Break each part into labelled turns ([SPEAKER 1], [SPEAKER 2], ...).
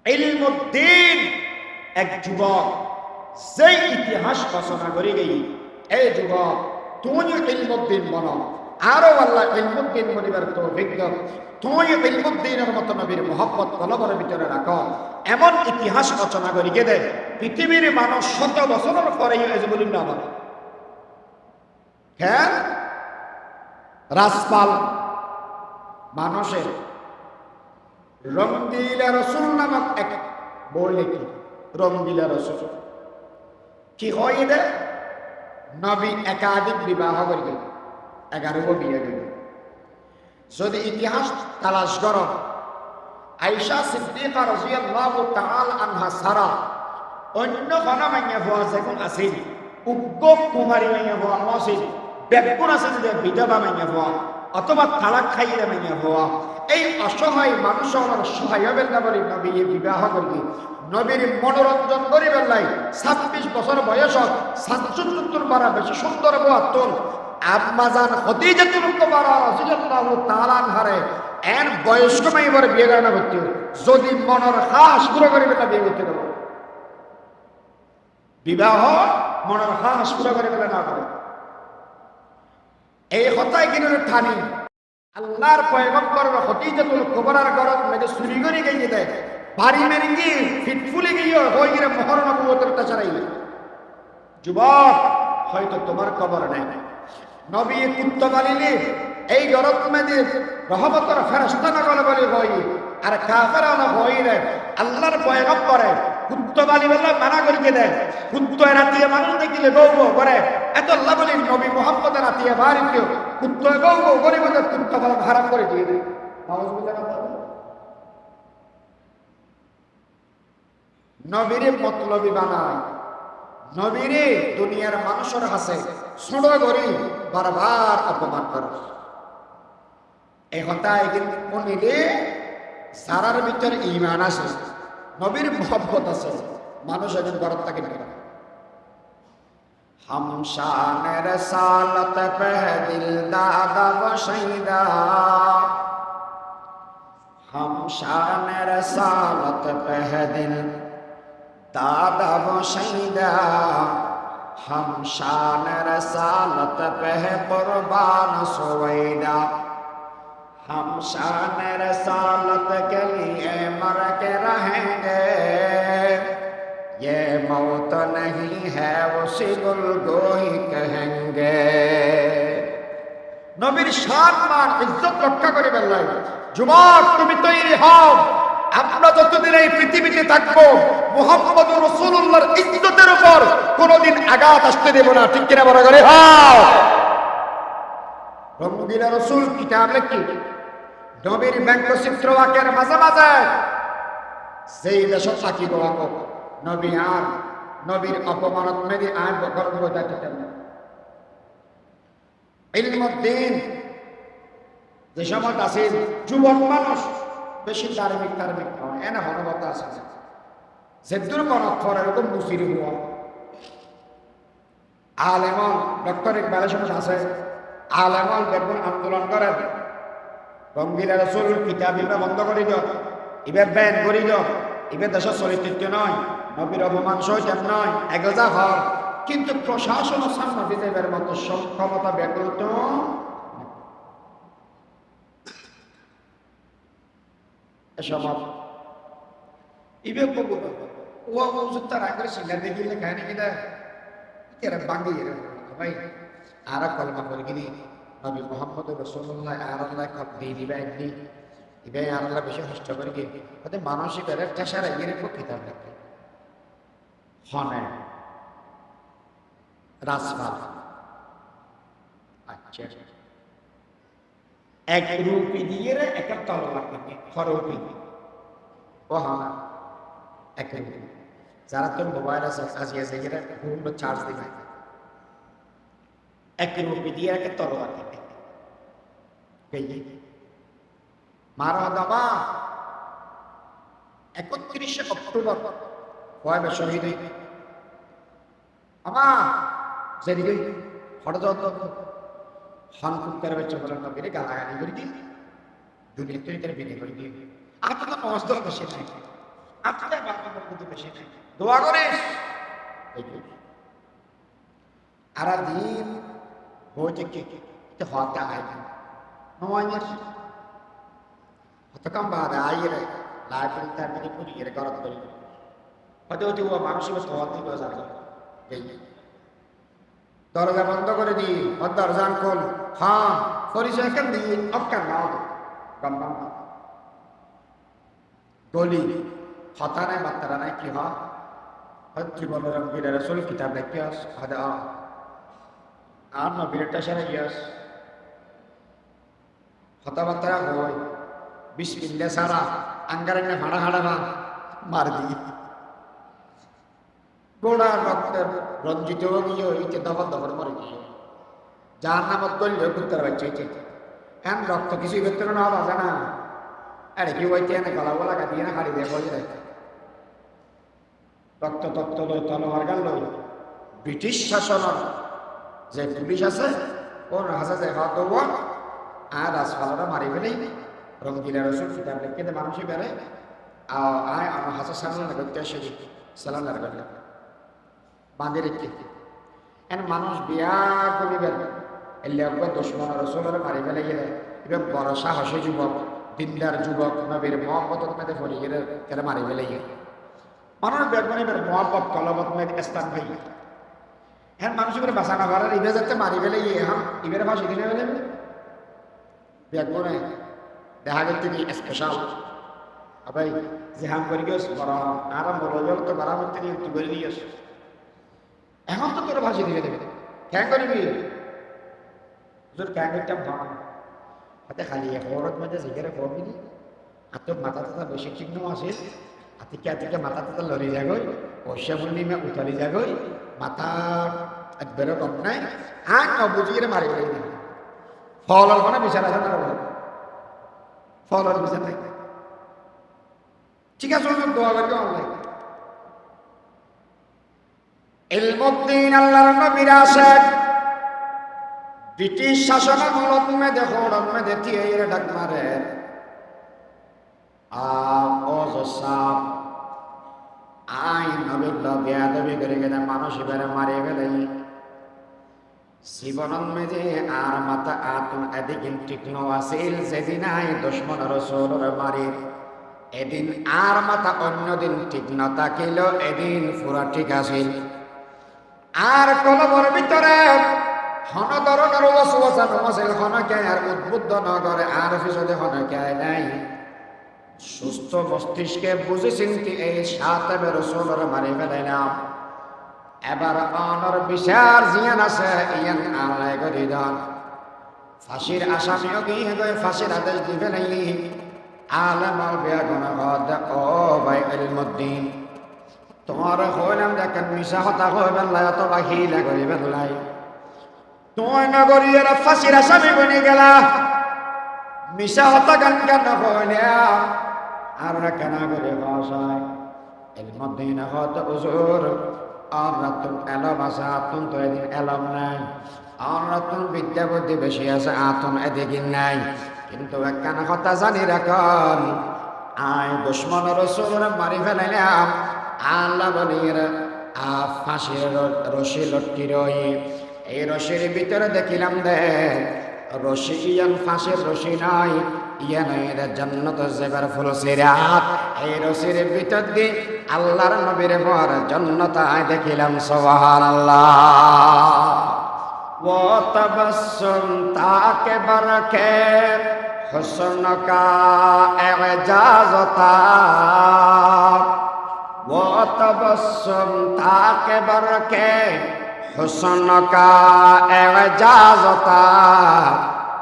[SPEAKER 1] ইলমুদ্দিন এক যুবক যেই ইতিহাস রচনা করে গেই, এই যুবক তুই ইলমুদ্দিন বনো, আরো আল্লাহ ইলমুদ্দিন বলিবার তৌফিক দাও। তুই ইলমুদ্দিনের মতো নবীর মহব্বত কলবের ভিতরে রাখো, এমন ইতিহাস রচনা করি গে দে পৃথিবীর মানুষ শত বছরের পরে এসে বলি না বলে। হ্যাঁ, রাজপাল মানুষের রঙ্গিলা রসুল নামক এক বই লিখি, রঙ্গিলা রসুল কি হয় দে নবী একাধিক বিবাহ করিবে, 11 বিয়ে দিবে। যদি ইতিহাস তালাশ কর, আয়েশা সিদ্দিকা রাদিয়াল্লাহু তাআলা আনহা সারা অন্য কোন মাইয়া হওয়া যেমন আছে, উগ্র কুমারী মাইয়া হওয়া আছে, বেগুন আছে যে বিধবা মাইয়া হওয়া অথবা তালাক খাইয়ে মাইয়া হওয়া, এই অসহায় মানুষ আমার সহায় হবেন না বলে নবী বিবাহ করবে। নবীর মনোরঞ্জন করিবেন নাই 26 বছর বয়স 77 বারা বেশি সুন্দর বাহাত্তর আম্মাজান খদিজাতুল কুবরা রাদিয়াল্লাহু তাআলা আনহারে এর বয়স্ক মাইবার বিয়ে করানো হচ্ছে। যদি মনের খাস পুরো করিবে না বিয়ে করতে দেব, বিবাহ মনের খাস পুরো করিবে না করে এই কথাই কিনে ঠানি আল্লাহর পয়গম্বর খদিজাতুল কুবরার ঘরত মেজে চুরি করে গিয়ে দেয়, বাড়ি মেরে গিয়ে ফিটফুলে গিয়ে হয়ে গিয়ে মোহর নবুয়তের টাচারাই। যুবক, হয়তো তোমার খবর নেই, নবী কুত্তা বালিলে এই ঘরত মেজে রহমতের ফেরেশতা না বলে বলে হই, আর কাফেরা না হইলে আল্লাহর পয়গম্বরে কুত্তা বালি বলে মানা করিয়ে দেয়। কুত্তা রাতিয়ে মানুষ দেখিলে গৌ গৌ করে, এত আল্লাহ বলি নবী মুহাম্মদ রাতিয়ে বাড়িতে কুত্তা গৌ গৌ করে বলে কুত্তা বলা হারাম করে দিয়ে দেয়। নবীরে মতলবি বানায়, নবীরে দুনিয়ার মানুষের হাসে ছোট করি বারবার অপমান করে। এই কথায় কিন্তু মনিরে সারার ভিতরে ঈমান আছে, নবীর মোহাব্বত আছে, মানুষ একজন ঘর থাকে না। हम शान रसालत पे दिल दादा बशीदा, हम शान रसालत पे दिल दादा बशीदा, हम शान रसालत पे कुर्बान सुवैदा, हम शान रसालत के लिए मर के रहेंगे, ये मौत नहीं है उसी गुलगोई कहेंगे। নবীর শান মান ইজ্জত রক্ষা করিবেন নাই। যুবক, তুমি তৈরি হও, আমরা যতদিন এই পৃথিবীতে থাকবো মুহাম্মদুর রাসূলুল্লাহর ইজ্জতের উপর কোনোদিন আঘাত আসতে দেব না। ঠিক কিনা বলা করে? হ্যাঁ। রঙ্গিলা রসুল কিতাব লেখি নবীর ব্যঙ্গচিত্র আঁকের মাঝে মাঝে সেই দেশ থাকিব নবী আর নবীর অপমানত মেরে আর বকর বোঝাতেন। ইলমুদ্দিন যে সময় আছে যুবক মানুষ বেশি ধার্মিক হয়, এনে হনবতা আছে যেদুর মনত পর এরকম মুসির হওয়া আলেমন ডক্টর ইকবালের সময় আছে, আলেমন দেখুন আন্দোলন করেন রঙ্গিলা রসুল কিতাব ইবা বন্ধ করে দিও, ইবার ব্যান করে দিও, ইবার দেশের চরিত্র নয়, নবীর অপমান সহিত নয়, এগোজা হর, কিন্তু প্রশাসন সামনে যাইবার মতো ক্ষমতা ব্যাকুলত এসব ইবে বলবো ও ওষুধ তার আগে সিঙ্গার দেখিলে খায় নাকি না এরা বাঙ্গি ভাই আর কলমা করে কিনি নবী মুহাম্মদ রাসূলুল্লাহ আর আল্লাহ কত দিয়ে দিবে একদিন ইবে আর আল্লাহ বেশি কষ্ট করে কি ওদের মানসিক এর টেসারা এর কিতাব লেখে হনে রাসমাল। আচ্ছা, এক রূপী দিয়ে এক তলোয়ার কিনে খরপি ও হ্যাঁ এক যারা তোর মোবাইল আছে আজিয়ে যেটা পূর্ণ চার্জ দিবে এক রূপী দিয়ে এক তলোয়ার কিনে মারা দাবা 31 অক্টোবর কয় বছর শহীদ আমার যেদিকে হঠাৎ হনকুত্তার বেচে বলেন নবীরে গালাগালি করে দিই দুনিয়া তৈরি করে বিনে করে দিয়ে আর তো মস্ত বসে নাই, আর কিন্তু বেশি নেই, দোয়া করিস। আর দিন হয়েছে কি হতে আয় নয় হতকাম বাদ আইরে লাইব্রেরি টাইব্রেরি পুরিয়ে গরত করি হতে হতে ও মানুষের হতে দরজা বন্ধ করে দি দরজা খোল হ্যাঁ পরিচয় কেন দিই অক্কার নাও গম্বা গলি হতা নাই বাত্তারা নাই কি হয় জীবন রঙ্গির রসুল কিতাব লেখি আস হাদা আর নবীরটা সারা ইয়াস হতা বাত্তারা হয় বিসমিল্লাহ সারা আঙ্গারাঙ্গা হাড়া হাড়া মার দি গোড়া রক্তের রঞ্জিত গিয়ে ইতে দফর দফর মরে গিয়ে যার নামত করলে কুত্তার বাচ্চা হয়েছে এখন রক্ত কিছুই ভেতরে না বাজে না আরে কি হইতে এনে গলা গলা কাটিয়ে না হাড়ি দিয়ে বলে দেয় রক্ত তত্ত্ব লই তলোয়ার গান লই ব্রিটিশ শাসনের যে পুলিশ আছে ওর হাসা যায় হাত দেবো আর রাজপালারা মারি ফেলেই রঙ্গিলা রসুন কিতাব লেখে মানুষই বেড়ে আয় আমার হাসা সামনে করতে আসে সালাম করলাম বাঁধে রেখে এন মানুষ বিয়া করিবেন এলে দুশ্মন রসুলের মারি ফেলে গেলে এবার বড় সাহসী যুবক দিনদার যুবক নবীর মহব্বত মেয়েদের ফলে গেলে তারা মারি ফেলে গেলে মানুষ বেগুন এবার মহব্বত কলবত মেয়েদের স্থান ভাই হ্যাঁ মানুষ এবার বাঁচানো ঘরের ইবে যাতে মারি ফেলে গিয়ে এখন ইবের ভাষা কিনে ফেলে বেগুনে দেখা গেল তিনি স্পেশাল ভাই যে হাম করি গেছ বড় আর মনোজল তো বরাবর তিনি তুই করে নিয়ে আস এখন তো তোর ভাষা দিয়ে দেবে ক্যাং করবি হুজুর ক্যাং করতাম ভাঙা হাতে খালি খবরত মধ্যে সিগারে খবর নি আর তোর মাথা টাথা বেশি চিহ্ন আছে আতিকে মাথা টাথা লড়ি যাগই পয়সা পূর্ণিমা উঠালি যাগই মাথা একবারে কম নাই আর নবুজিরে মারি ফেলে না ফলর মানে বিচার আছে না ফলর বিচার নাই ঠিক আছে দোয়া করবে অনলাইন ইলমুদ্দিন আল্লাহর নবীর আশেক ব্রিটিশ শাসন আমলত মে দেখো মে দেখিয়ে এর ডাক মারে ও সাপ আই নবীর বেয়াদবি করে গেলে মানুষ এবারে মারে গেলে জীবনন মেজে আর মাথা আতুন এদিন টিকনো আসিল সেদিন আই দুশ্মন রসুলের মারি এদিন আর মাথা অন্যদিন ঠিক না থাকিল এদিন পুরা ঠিক আসিল আর কলবর ভিতরে হন ধরনের ওয়াসওয়াসা নমসিল হনকে আর উদ্বুদ্ধ নগরে আর পিছনে হনকে নাই সুস্থ মস্তিষ্কে বুঝে চিন্তি এই সাতাবে রসুলের মারি ফেলাইলাম এবার অনর বিচার জিয়ান আছে ইয়ান আলাই করি দন ফাঁসির আসামিও গিয়ে গয়ে ফাঁসির আদেশ দিবে নাই আলেমাল বিয়া গুণ ও ভাই ইলমুদ্দিন তোমার হইলাম দেখেন মিশা হতা হইবেন লাই অথবা হিলা করিবেন লাই তোমার নগরীর ফাঁসির আসামি বনে গেলা মিশা হতা গান কেন হইনা আর কেন করে ভাষায় ইলমুদ্দিন হত হুজুর আর রাতুন এলম আছে আতুন তো এদিন এলম নাই আর রাতুন বিদ্যা বুদ্ধি বেশি আছে আতুন এদিন নাই কিন্তু একখানা কথা জানি রাখুন আই দুশ্মন রসুলের মারি ফেলাইলাম আল্লাহ বলির ফাঁসির রশি লটকি রই এই রশির ভিতরে দেখিলাম দে রশি ইয়ান ফাঁসির রশি নাই ইয়ান জান্নাত যাবার ফুল সিরাত এই রশির ভিতর দিয়ে আল্লাহর নবীর পর জান্নাত দেখিলাম সুবহানাল্লাহ ওয়া তাবাসসুম তাকে বরকে হুসন কা এজাজতা ওয়া তাবাসসুম তাকে বরকে হুসন কা এজাজতা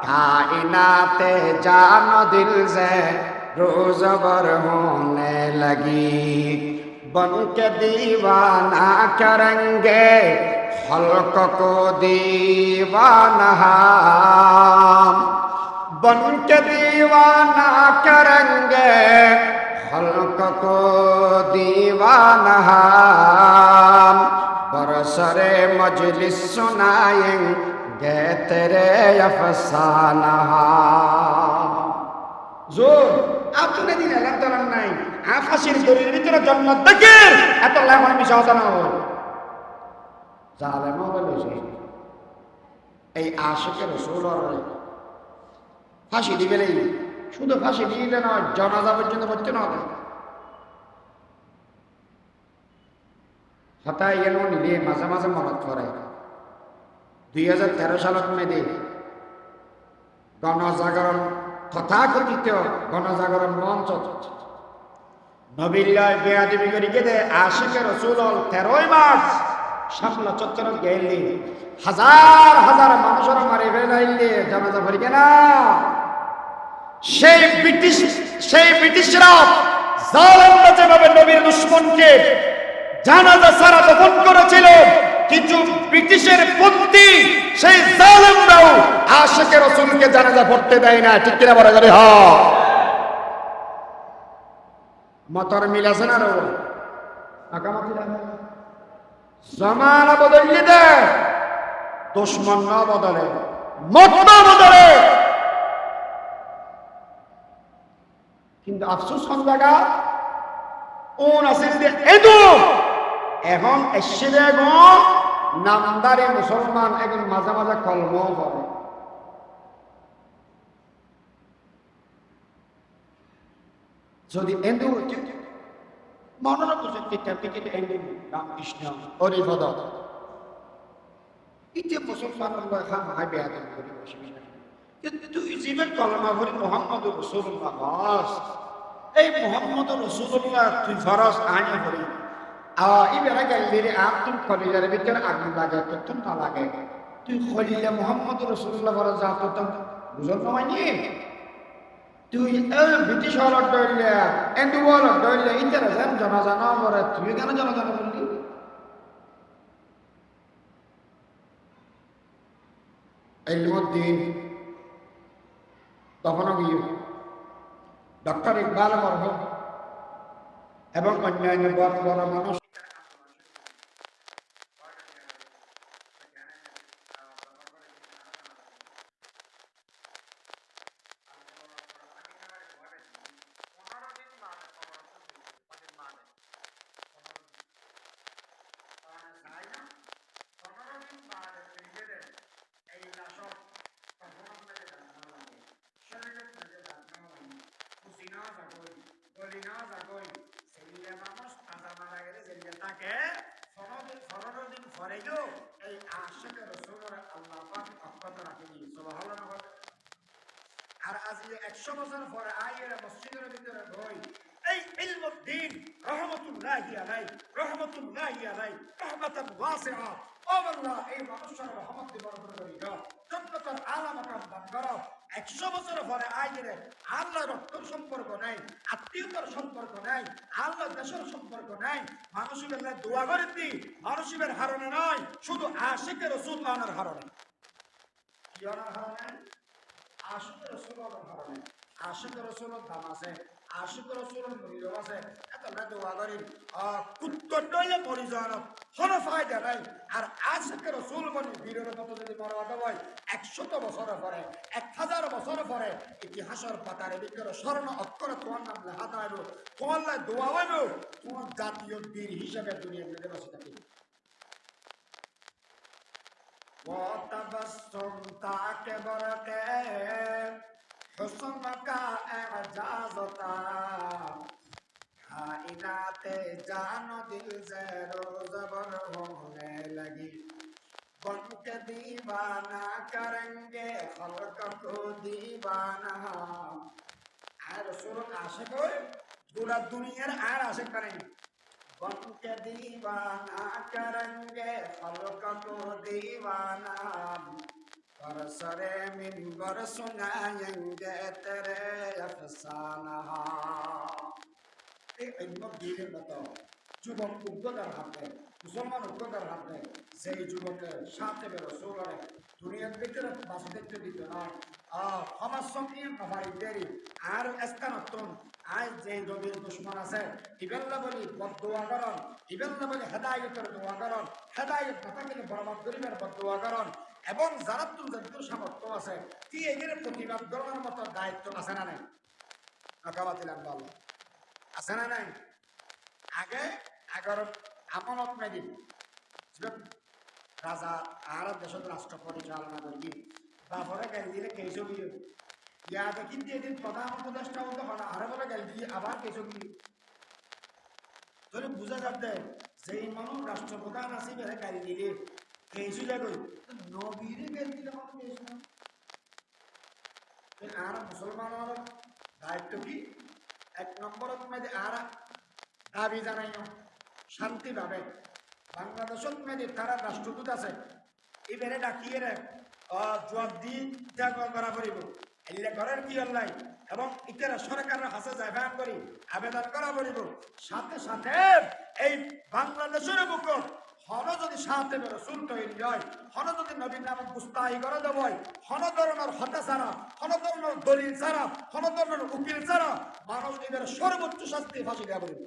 [SPEAKER 1] কায়নাতে জানো দিল से रोज बर होने लगी बन के दीवाना करेंगे खल्क को दीवाना बन के दीवाना करेंगे खल्क को दीवाना बरसरे मजलिस सुनाएंगे तेरे अफसाना जोर आपने दिन अलग तरह नहीं ফাঁসির দড়ির ভিতরে জন্ম দেখে এত লেমন মিশা হতো না জালেম বলেছে এই আশিকের রাসূল ফাঁসি দিবে শুধু ফাঁসি দিলে নয় জানাজা পর্যন্ত পড়তে না হবে হঠাৎ এলো নিলে মাঝে মাঝে মনত করে 2013 সালত মেয়েদে গণজাগরণ তথাকথিত গণজাগরণ মঞ্চ নবিল্লায় বেয়াদবি করে গেলে আশিকের রাসূল 13 মার্চ শাপলা চত্বর গেলে হাজার হাজার মানুষের মারে ফেলাইলে জানাজা পড়ি না সেই ব্রিটিশরা জালেমরা যেভাবে নবীর দুশমনকে জানাজা ছাড়া দফন করেছিল কিন্তু ব্রিটিশের পন্থী সেই জালেমরাও আশিকের রাসূলকে জানাজা পড়তে দেয় না ঠিক কিনা বলা যাবে হ্যাঁ মতর মিল আছে না রো আকামাতি না জামানা বদলে দে দুশমন না বদলে মত না বদলে কিন্তু আফসোস কোন জায়গা কোন আছে যে এদু এখন এসে দেখো নামদারি মুসলমান এখন মাঝে মাঝে কলম পড়ে যদি এন্দু মনের বুঝতে টিকিট এন্দু রামকৃষ্ণ হরিপদ ইতে মুসলমান খান হাই বেয়াদব করে বসে কিন্তু জীবন কলমা ভরি মুহাম্মদুর রাসূলুল্লাহ বাস এই মুহাম্মদুর রাসূলুল্লাহ তুই ফরজ আইন ভরি ইবেরা গেলে তুই খলিলার ভিতরে আগুন লাগে তোর না লাগে তুই খলিলা মুহাম্মদুর রাসূলুল্লাহ ফরজ যা তো বুঝল নয় তুই ব্রিটিশ হলত ধরলে এন্ডু হলত ধরলে ইন্টারেশন জানাজা না করে তুই কেন জানাজা বললি ইলমুদ্দিন তখনও গিয়ে ডক্টর ইকবাল মরহুম এবং অন্যান্য বড় বড় মানুষ আর আজকে 100 বছর পরে আইয়ের মসজিদের ভিতরে বই এই ইলমুদ্দিন রহমাতুল্লাহি আলাইহি রহমাতান ওয়াসিআ ও আল্লাহ এই মানুষের রহমত দি বরকত করি দাও জান্নাতুল আলা মাকাম দান করো 100 বছর পরে আইয়ের আল্লাহর রক্তের সম্পর্ক নাই আত্মীয়তার সম্পর্ক নাই আল্লাহ দেশের সম্পর্ক নাই মানুষের দোয়া করে দি মানুষের হারণে নয় শুধু আশিকের রাসূলুল্লাহর হারণে কি হারণে আশিকের রাসূলুল্লাহর হারণে আশিকের রাসূলের দাম আছে আশিকের রাসূলের মূল্য আছে এত না দোয়া করি কুত্তর দইলে পরিজন কোনো ফায়দা নাই আর আশিকের রাসূল বনি বীরের মতো যদি মর্যাদা হয় 100 বছর পরে 1000 বছর পরে ইতিহাসের পাতার ভিতরে স্বর্ণ অক্ষরে তোমার নাম লেখা থাকবে তোমার দোয়া হইব তোমার জাতীয় বীর হিসেবে দুনিয়ার মধ্যে বসে থাকি وتبسمت كبرك حسنك اعجازتا कायनात जानो दिल से रोज बर होने लगी बन के दीवाना करेंगे खल्क को दीवाना আর রসুল আশিক হই পুরা দুনিয়ার আর আশিক করেন बन के दीवाना करेंगे खल्क को दीवाना बरसरे मिंबर सुनाएंगे तेरे अफसाना দিনের মতো যুবক উদ্যোগের হাতে মুসলমান উদ্যোগের হাতে সেই যুবকের সাথে রসুলের দুনিয়ার ভিতরে বাসুদেব দিত না আমার সঙ্গে আমার দেরি আর স্থানান্তর আজ যে নবীর দুশ্মন আছে ইবেল্লা বলি বদদোয়া করন ইবেল্লা বলি হেদায়েতের দোয়া করন হেদায়েত না থাকলে বরবাদ করিবার বদদোয়া করন এবং যারা তুলজার সামর্থ্য আছে কি এদের প্রতিবাদ করার মতো দায়িত্ব আছে না নাই আকাবাতিল আল্লাহ আছে না নাই? আগে আগর আমানত মেদিন রাজা আর দেশের রাষ্ট্র পরিচালনা করি বাপরে গাড়ি দিলে কেসো গিয়ে ইয়াতে কিন্তু এদিন প্রধান উপদেষ্টা মতো হলো আরো বলে গাড়ি দিয়ে আবার কেসো গিয়ে তাহলে বোঝা যাবে যে মানুষ রাষ্ট্রপ্রধান আছে বেড়ে গাড়ি দিলে কেসু যাবে নবীরে গাড়ি দিলে আমার কেসু না আর মুসলমানের দায়িত্ব কি এক নম্বরত মধ্যে আর দাবি জানাই শান্তি ভাবে বাংলাদেশের মধ্যে তারা রাষ্ট্রদূত আছে এবারে ডাকিয়ে রে জবাব দি ত্যাগ করা পড়িব এলে ঘরের কি অল্লাই এবং ইতারা সরকারের হাসে জায়গান করি আবেদন করা পড়িব সাথে সাথে এই বাংলাদেশের বুক হন যদি সাথে রসুল তৈরি হয় হন যদি নবীন নামক গুস্তাহি করে দেব হন ধরনের হত্যা ছাড়া হন ধরনের দলিল ছাড়া হন ধরনের উকিল ছাড়া মানুষ এদের সর্বোচ্চ শাস্তি ফাঁসি দেওয়া পড়িব